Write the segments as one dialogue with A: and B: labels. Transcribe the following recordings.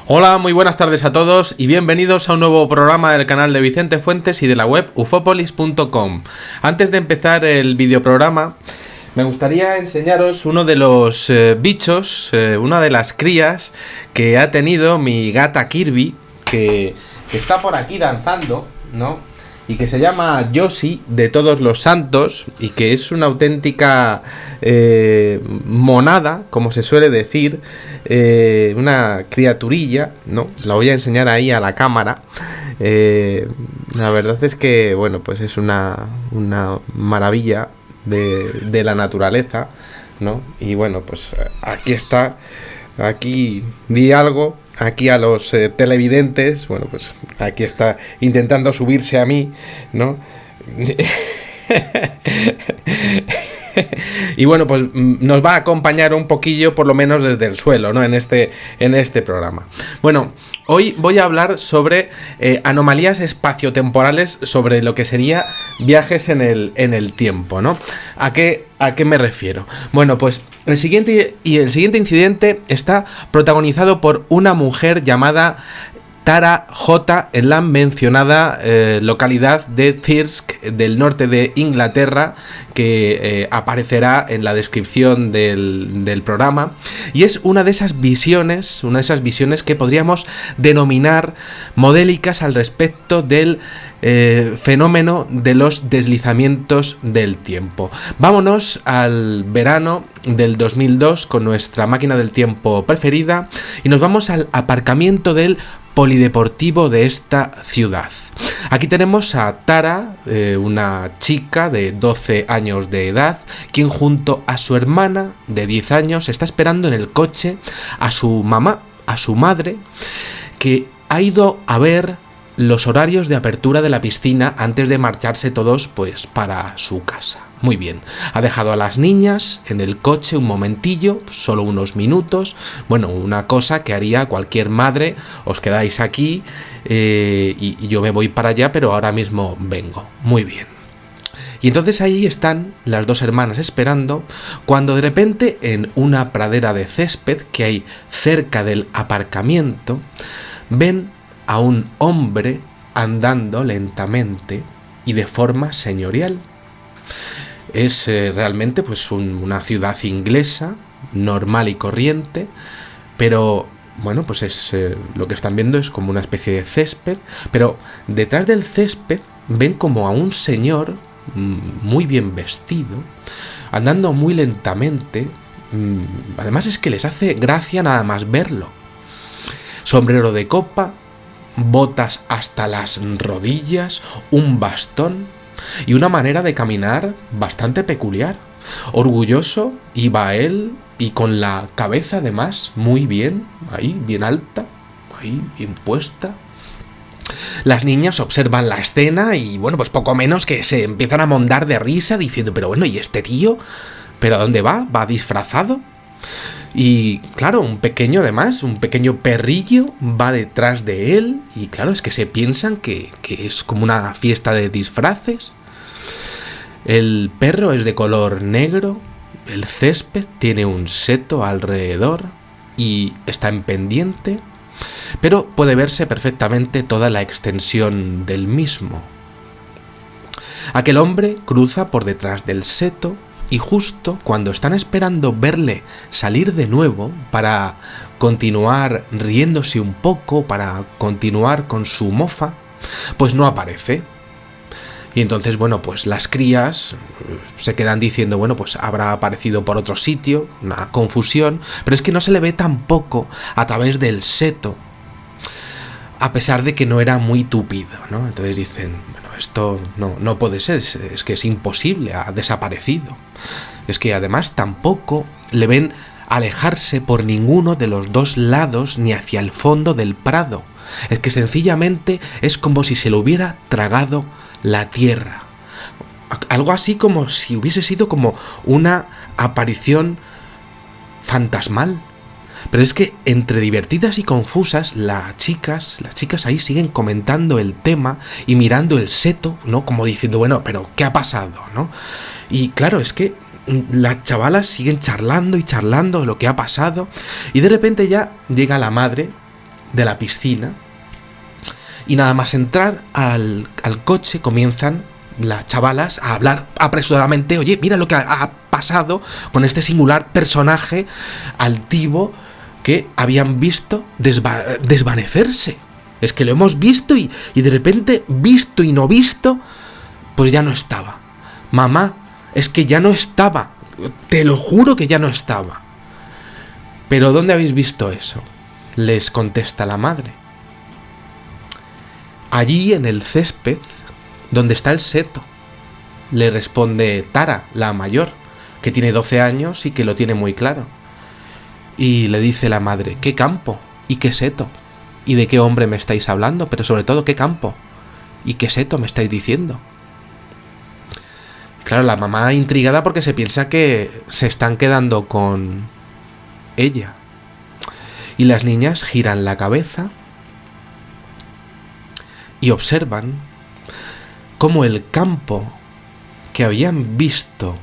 A: Hola, muy buenas tardes a todos y bienvenidos a un nuevo programa del canal de Vicente Fuentes y de la web ufopolis.com. Antes de empezar el videoprograma, me gustaría enseñaros uno de los bichos, una de las crías que ha tenido mi gata Kirby, que está por aquí danzando, ¿no? Y que se llama Yoshi de Todos los Santos y que es una auténtica monada, como se suele decir, una criaturilla, ¿no? La voy a enseñar ahí a la cámara. La verdad es que, bueno, pues es una maravilla de la naturaleza, ¿no? Y bueno, pues aquí está, aquí di algo. Aquí a los televidentes, bueno, pues aquí está intentando subirse a mí, ¿no? Y bueno, pues nos va a acompañar un poquillo, por lo menos desde el suelo, ¿no? En este programa. Bueno, hoy voy a hablar sobre anomalías espaciotemporales, sobre lo que sería viajes en el tiempo, ¿no? ¿A qué me refiero? Bueno, pues el siguiente incidente está protagonizado por una mujer llamada Tara J. en la mencionada localidad de Thirsk del norte de Inglaterra, que aparecerá en la descripción del programa, y es una de esas visiones que podríamos denominar modélicas al respecto del fenómeno de los deslizamientos del tiempo. Vámonos al verano del 2002 con nuestra máquina del tiempo preferida y nos vamos al aparcamiento del polideportivo de esta ciudad. Aquí tenemos a Tara, una chica de 12 años de edad, quien junto a su hermana de 10 años está esperando en el coche a su mamá, a su madre, que ha ido a ver los horarios de apertura de la piscina antes de marcharse todos, pues, para su casa. Muy bien, ha dejado a las niñas en el coche un momentillo, solo unos minutos. Bueno, una cosa que haría cualquier madre: os quedáis aquí y yo me voy para allá, pero ahora mismo vengo. Muy bien. Y entonces ahí están las dos hermanas esperando, cuando de repente en una pradera de césped que hay cerca del aparcamiento, ven a un hombre andando lentamente y de forma señorial. Es realmente pues una ciudad inglesa, normal y corriente, pero bueno, pues es lo que están viendo es como una especie de césped, pero detrás del césped ven como a un señor muy bien vestido, andando muy lentamente. Además es que les hace gracia nada más verlo. Sombrero de copa, botas hasta las rodillas, un bastón y una manera de caminar bastante peculiar. Orgulloso iba él y con la cabeza además muy bien, ahí, bien alta, ahí, bien puesta. Las niñas observan la escena y bueno, pues poco menos que se empiezan a mondar de risa diciendo: pero bueno, ¿y este tío? ¿Pero a dónde va? ¿Va disfrazado? Y claro, un pequeño perrillo va detrás de él y claro, es que se piensan que es como una fiesta de disfraces. El perro es de color negro, el césped tiene un seto alrededor y está en pendiente, pero puede verse perfectamente toda la extensión del mismo. Aquel hombre cruza por detrás del seto y justo cuando están esperando verle salir de nuevo para continuar riéndose un poco, para continuar con su mofa, pues no aparece. Y entonces, bueno, pues las crías se quedan diciendo: bueno, pues habrá aparecido por otro sitio, una confusión, pero es que no se le ve tampoco a través del seto, a pesar de que no era muy tupido, ¿no? Entonces dicen: bueno, esto no puede ser, es que es imposible, ha desaparecido. Es que además tampoco le ven alejarse por ninguno de los dos lados ni hacia el fondo del prado. Es que sencillamente es como si se lo hubiera tragado la tierra. Algo así como si hubiese sido como una aparición fantasmal. Pero es que entre divertidas y confusas, las chicas ahí siguen comentando el tema y mirando el seto, ¿no? Como diciendo: bueno, pero ¿qué ha pasado?, ¿no? Y claro, es que las chavalas siguen charlando y charlando de lo que ha pasado y de repente ya llega la madre de la piscina. Y nada más entrar al coche comienzan las chavalas a hablar apresuradamente. Oye, mira lo que ha pasado con este singular personaje altivo que habían visto desvanecerse. Es que lo hemos visto y de repente, visto y no visto, pues ya no estaba. Mamá, es que ya no estaba. Te lo juro que ya no estaba. ¿Pero dónde habéis visto eso?, les contesta la madre. Allí en el césped, donde está el seto, le responde Tara, la mayor, que tiene 12 años y que lo tiene muy claro. Y le dice la madre, ¿qué campo? ¿Y qué seto? ¿Y de qué hombre me estáis hablando? Pero sobre todo, ¿qué campo? ¿Y qué seto me estáis diciendo? Claro, la mamá intrigada porque se piensa que se están quedando con ella. Y las niñas giran la cabeza y observan cómo el campo que habían visto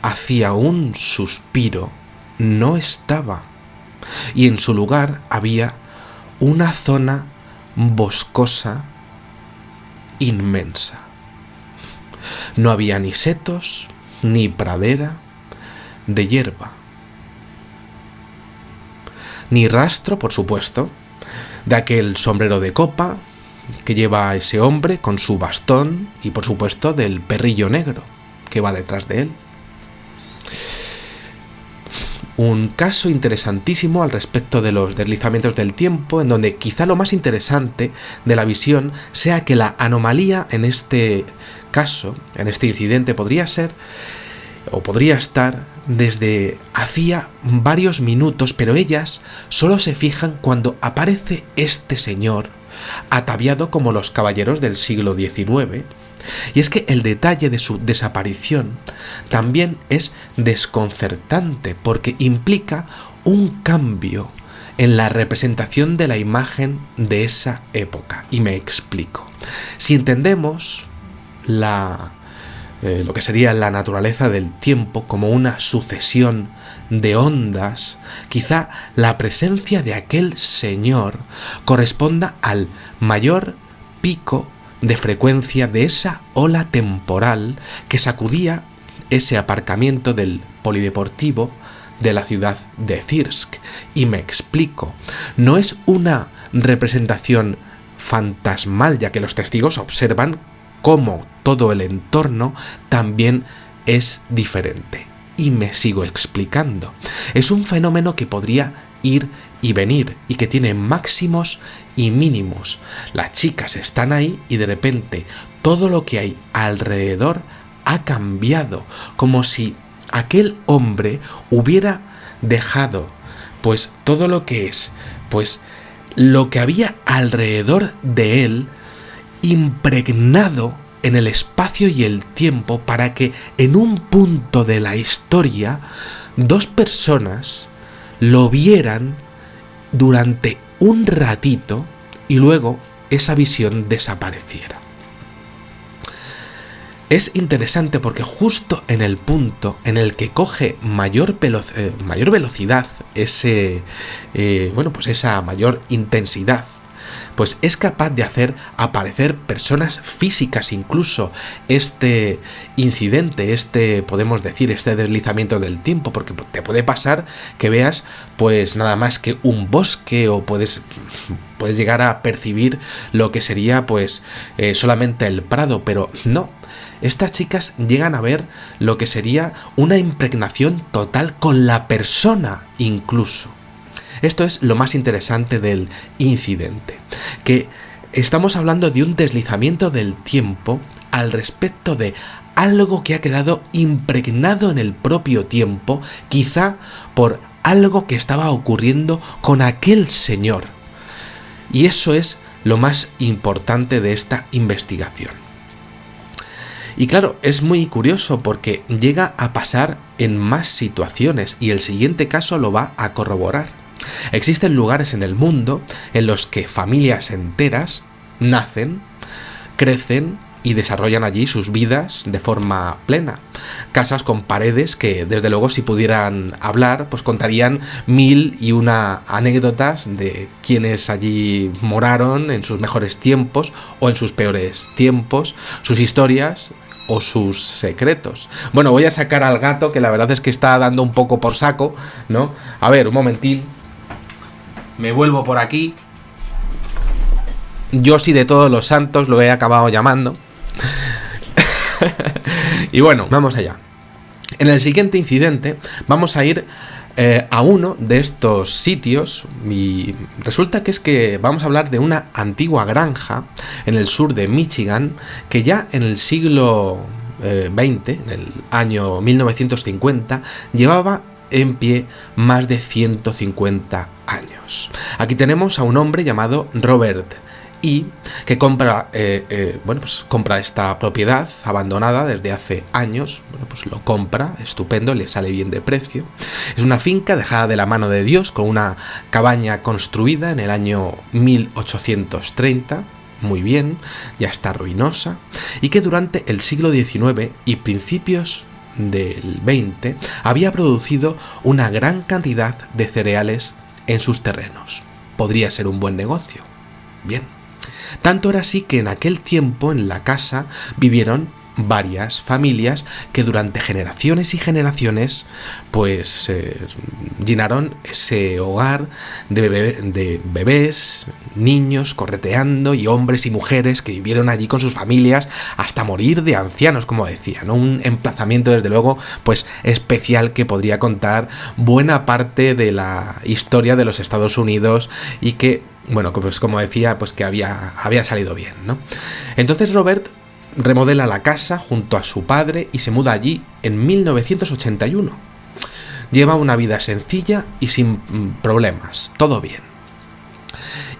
A: hacía un suspiro no estaba, y en su lugar había una zona boscosa inmensa. No había ni setos, ni pradera de hierba, ni rastro, por supuesto, de aquel sombrero de copa que lleva ese hombre con su bastón y, por supuesto, del perrillo negro que va detrás de él. Un caso interesantísimo al respecto de los deslizamientos del tiempo, en donde quizá lo más interesante de la visión sea que la anomalía en este caso, en este incidente, podría ser o podría estar desde hacía varios minutos, pero ellas solo se fijan cuando aparece este señor ataviado como los caballeros del siglo XIX. Y es que el detalle de su desaparición también es desconcertante porque implica un cambio en la representación de la imagen de esa época. Y me explico. Si entendemos lo que sería la naturaleza del tiempo como una sucesión de ondas, quizá la presencia de aquel señor corresponda al mayor pico de frecuencia de esa ola temporal que sacudía ese aparcamiento del polideportivo de la ciudad de Thirsk. Y me explico, no es una representación fantasmal, ya que los testigos observan cómo todo el entorno también es diferente. Y me sigo explicando. Es un fenómeno que podría ir y venir y que tiene máximos y mínimos. Las chicas están ahí y de repente todo lo que hay alrededor ha cambiado, como si aquel hombre hubiera dejado pues todo lo que es, pues lo que había alrededor de él impregnado en el espacio y el tiempo, para que en un punto de la historia dos personas lo vieran durante un ratito y luego esa visión desapareciera. Es interesante porque justo en el punto en el que coge mayor velocidad esa mayor intensidad, pues es capaz de hacer aparecer personas físicas. Incluso este incidente, podemos decir, este deslizamiento del tiempo, porque te puede pasar que veas pues nada más que un bosque, o puedes llegar a percibir lo que sería pues solamente el prado, pero no. Estas chicas llegan a ver lo que sería una impregnación total con la persona incluso. Esto es lo más interesante del incidente, que estamos hablando de un deslizamiento del tiempo al respecto de algo que ha quedado impregnado en el propio tiempo, quizá por algo que estaba ocurriendo con aquel señor. Y eso es lo más importante de esta investigación. Y claro, es muy curioso porque llega a pasar en más situaciones y el siguiente caso lo va a corroborar. Existen lugares en el mundo en los que familias enteras nacen, crecen, y desarrollan allí sus vidas de forma plena. Casas con paredes que, desde luego, si pudieran hablar, pues contarían 1001 anécdotas de quienes allí moraron en sus mejores tiempos o en sus peores tiempos, sus historias o sus secretos. Bueno, voy a sacar al gato, que la verdad es que está dando un poco por saco, ¿no? A ver, un momentín. Me vuelvo por aquí. Yo sí de todos los santos lo he acabado llamando. Y bueno, vamos allá. En el siguiente incidente vamos a ir a uno de estos sitios y resulta que vamos a hablar de una antigua granja en el sur de Michigan que ya en el siglo XX, en el año 1950, llevaba en pie más de 150 años. Aquí tenemos a un hombre llamado Robert y que compra compra esta propiedad abandonada desde hace años. Bueno, pues lo compra, estupendo, le sale bien de precio. Es una finca dejada de la mano de Dios con una cabaña construida en el año 1830, muy bien, ya está ruinosa, y que durante el siglo XIX y principios del XX había producido una gran cantidad de cereales en sus terrenos. Podría ser un buen negocio. Bien. Tanto era así que en aquel tiempo en la casa vivieron varias familias que durante generaciones y generaciones pues llenaron ese hogar de bebés, niños correteando y hombres y mujeres que vivieron allí con sus familias hasta morir de ancianos, como decía, ¿no? Un emplazamiento desde luego pues especial que podría contar buena parte de la historia de los Estados Unidos y que, bueno, pues como decía, pues que había salido bien, ¿no? Entonces Robert remodela la casa junto a su padre y se muda allí en 1981. Lleva una vida sencilla y sin problemas, todo bien.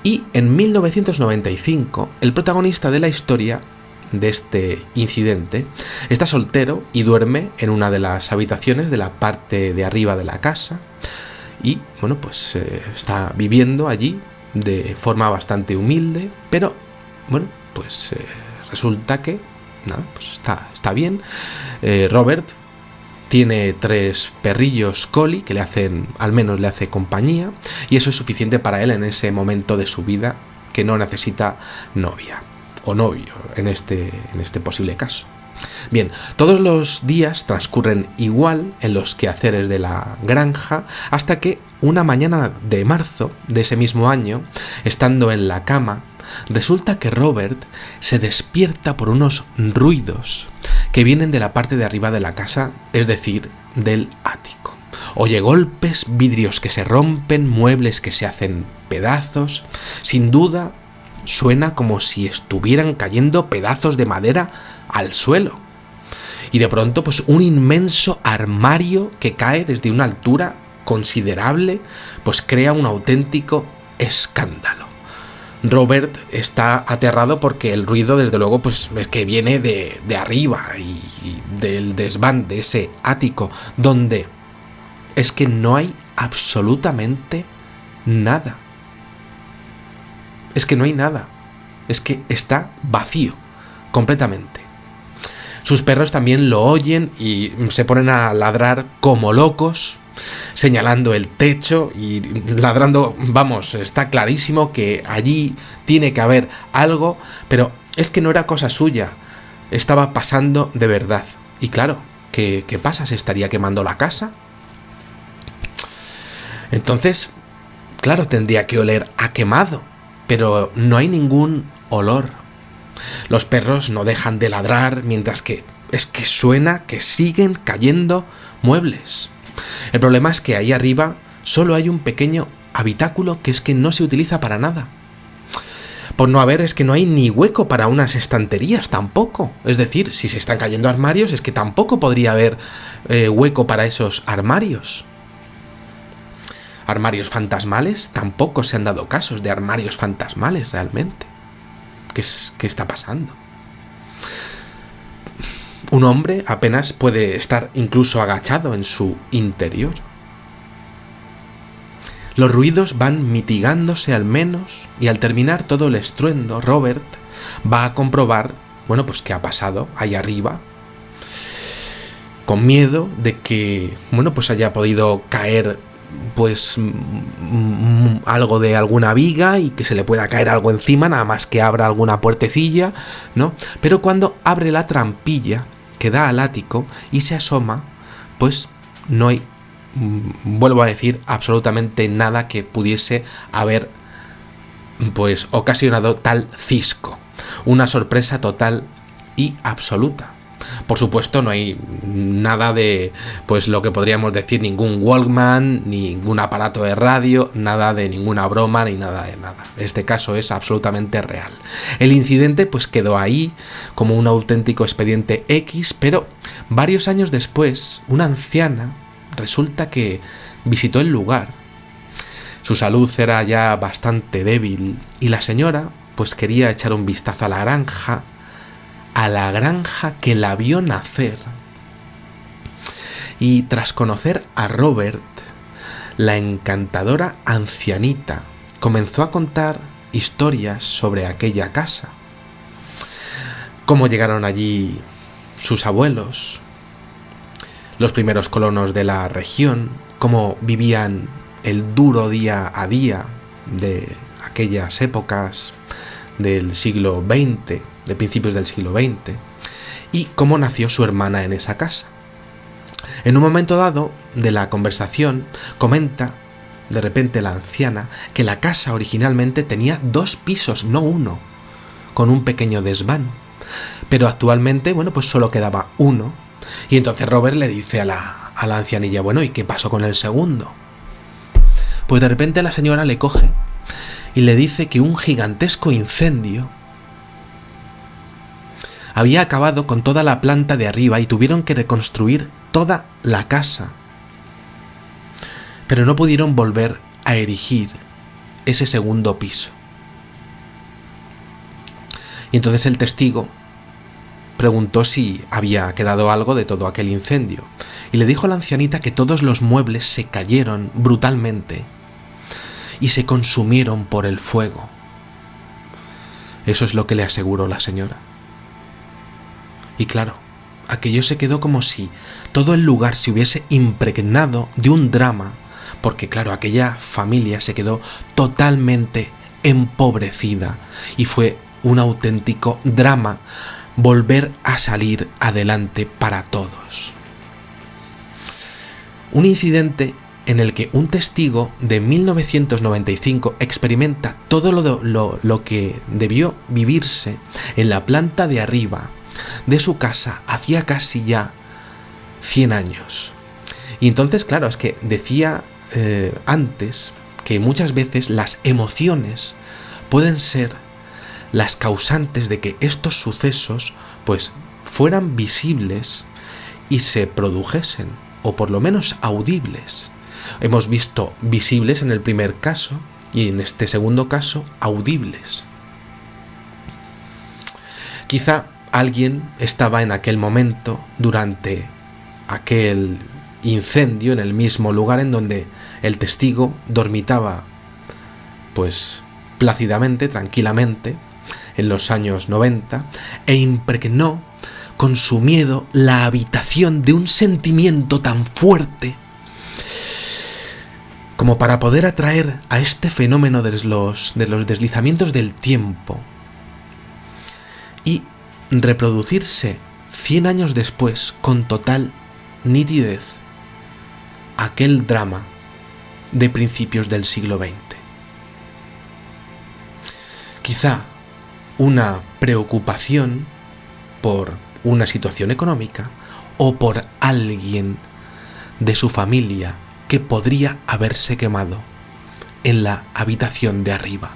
A: Y en 1995, el protagonista de la historia de este incidente está soltero y duerme en una de las habitaciones de la parte de arriba de la casa y, bueno, pues está viviendo allí de forma bastante humilde, pero, bueno, pues resulta que pues está bien. Robert tiene 3 perrillos collie que al menos le hace compañía, y eso es suficiente para él en ese momento de su vida que no necesita novia o novio en este posible caso. Bien, todos los días transcurren igual en los quehaceres de la granja hasta que una mañana de marzo de ese mismo año, estando en la cama, resulta que Robert se despierta por unos ruidos que vienen de la parte de arriba de la casa, es decir, del ático. Oye golpes, vidrios que se rompen, muebles que se hacen pedazos. Sin duda, suena como si estuvieran cayendo pedazos de madera al suelo. Y de pronto, pues un inmenso armario que cae desde una altura considerable, pues crea un auténtico escándalo. Robert está aterrado porque el ruido, desde luego, pues es que viene de arriba y del desván de ese ático, donde es que no hay absolutamente nada. Es que no hay nada. Es que está vacío, completamente. Sus perros también lo oyen y se ponen a ladrar como locos, señalando el techo y ladrando. Vamos, está clarísimo que allí tiene que haber algo, pero es que no era cosa suya, estaba pasando de verdad. Y claro, ¿qué pasa? ¿Se estaría quemando la casa? Entonces, claro, tendría que oler a quemado, pero no hay ningún olor. Los perros no dejan de ladrar, mientras que es que suena que siguen cayendo muebles. El problema es que ahí arriba solo hay un pequeño habitáculo que es que no se utiliza para nada. Por no haber, es que no hay ni hueco para unas estanterías tampoco. Es decir, si se están cayendo armarios, es que tampoco podría haber hueco para esos armarios. ¿Armarios fantasmales? Tampoco se han dado casos de armarios fantasmales realmente. ¿Qué está pasando? Un hombre apenas puede estar incluso agachado en su interior. Los ruidos van mitigándose al menos y al terminar todo el estruendo, Robert va a comprobar bueno, pues qué ha pasado ahí arriba, con miedo de que, bueno, pues haya podido caer pues algo de alguna viga y que se le pueda caer algo encima, nada más que abra alguna puertecilla, ¿no? Pero cuando abre la trampilla que da al ático y se asoma, pues no hay, vuelvo a decir, absolutamente nada que pudiese haber pues ocasionado tal cisco. Una sorpresa total y absoluta. Por supuesto, no hay nada de, pues lo que podríamos decir, ningún Walkman, ningún aparato de radio, nada de ninguna broma, ni nada de nada. Este caso es absolutamente real. El incidente pues quedó ahí como un auténtico expediente X, pero varios años después, una anciana resulta que visitó el lugar. Su salud era ya bastante débil y la señora pues quería echar un vistazo a la granja que la vio nacer. Y tras conocer a Robert, la encantadora ancianita comenzó a contar historias sobre aquella casa. Cómo llegaron allí sus abuelos, los primeros colonos de la región, cómo vivían el duro día a día de aquellas épocas del siglo XX, de principios del siglo XX, y cómo nació su hermana en esa casa. En un momento dado de la conversación, comenta de repente la anciana que la casa originalmente tenía 2 pisos, no 1, con un pequeño desván, pero actualmente, bueno, pues solo quedaba 1, y entonces Robert le dice a la ancianilla, bueno, ¿y qué pasó con el segundo? Pues de repente la señora le coge y le dice que un gigantesco incendio había acabado con toda la planta de arriba y tuvieron que reconstruir toda la casa. Pero no pudieron volver a erigir ese segundo piso. Y entonces el testigo preguntó si había quedado algo de todo aquel incendio. Y le dijo a la ancianita que todos los muebles se cayeron brutalmente y se consumieron por el fuego. Eso es lo que le aseguró la señora. Y claro, aquello se quedó como si todo el lugar se hubiese impregnado de un drama, porque claro, aquella familia se quedó totalmente empobrecida y fue un auténtico drama volver a salir adelante para todos. Un incidente en el que un testigo de 1995 experimenta todo lo que debió vivirse en la planta de arriba de su casa hacía casi ya 100 años. Y entonces, claro, es que decía antes que muchas veces las emociones pueden ser las causantes de que estos sucesos pues fueran visibles y se produjesen, o por lo menos audibles. Hemos visto visibles en el primer caso y en este segundo caso audibles. Quizá alguien estaba en aquel momento durante aquel incendio en el mismo lugar en donde el testigo dormitaba pues plácidamente, tranquilamente, en los años 90 e impregnó con su miedo la habitación de un sentimiento tan fuerte como para poder atraer a este fenómeno de los deslizamientos del tiempo y reproducirse 100 años después con total nitidez aquel drama de principios del siglo XX. Quizá una preocupación por una situación económica o por alguien de su familia que podría haberse quemado en la habitación de arriba.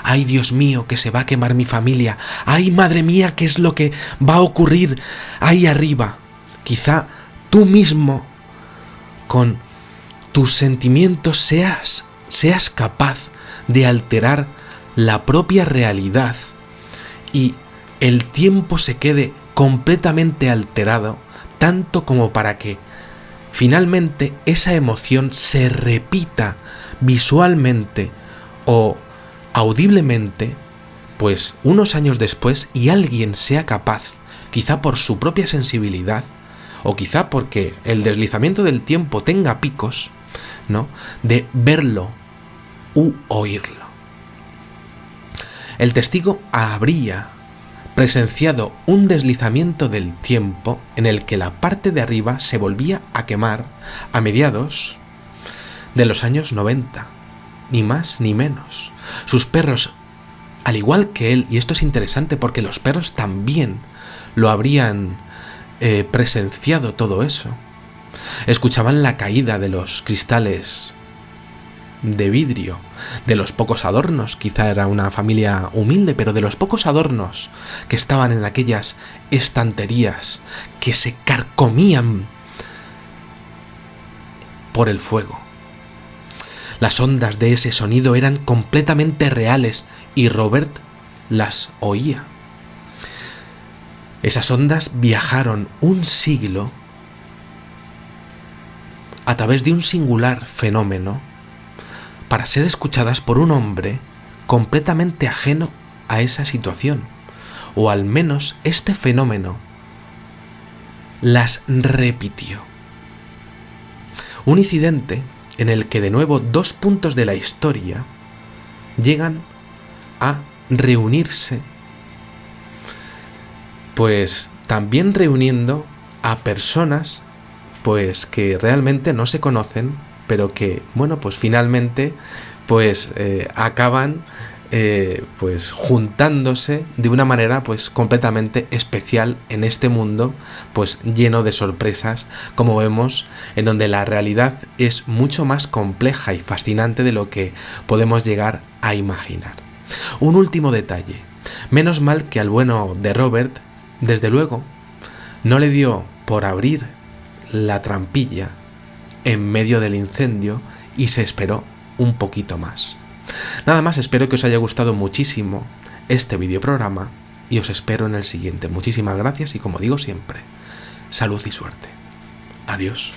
A: ¡Ay, Dios mío, que se va a quemar mi familia! ¡Ay, madre mía, qué es lo que va a ocurrir ahí arriba! Quizá tú mismo, con tus sentimientos, seas capaz de alterar la propia realidad y el tiempo se quede completamente alterado, tanto como para que finalmente esa emoción se repita visualmente o audiblemente pues unos años después y alguien sea capaz, quizá por su propia sensibilidad, o quizá porque el deslizamiento del tiempo tenga picos, ¿no?, de verlo u oírlo. El testigo habría presenciado un deslizamiento del tiempo en el que la parte de arriba se volvía a quemar a mediados de los años 90, ni más ni menos. Sus perros, al igual que él, y esto es interesante porque los perros también lo habrían presenciado todo eso, escuchaban la caída de los cristales de vidrio, de los pocos adornos, quizá era una familia humilde, pero de los pocos adornos que estaban en aquellas estanterías que se carcomían por el fuego. Las ondas de ese sonido eran completamente reales y Robert las oía. Esas ondas viajaron un siglo a través de un singular fenómeno para ser escuchadas por un hombre completamente ajeno a esa situación, o al menos este fenómeno las repitió. Un incidente en el que de nuevo dos puntos de la historia llegan a reunirse, pues también reuniendo a personas pues que realmente no se conocen, pero que, bueno, pues finalmente pues acaban pues juntándose de una manera pues completamente especial en este mundo pues lleno de sorpresas, como vemos, en donde la realidad es mucho más compleja y fascinante de lo que podemos llegar a imaginar. Un último detalle: menos mal que al bueno de Robert, desde luego, no le dio por abrir la trampilla en medio del incendio y se esperó un poquito más. Nada más, espero que os haya gustado muchísimo este videoprograma y os espero en el siguiente. Muchísimas gracias y, como digo siempre, salud y suerte. Adiós.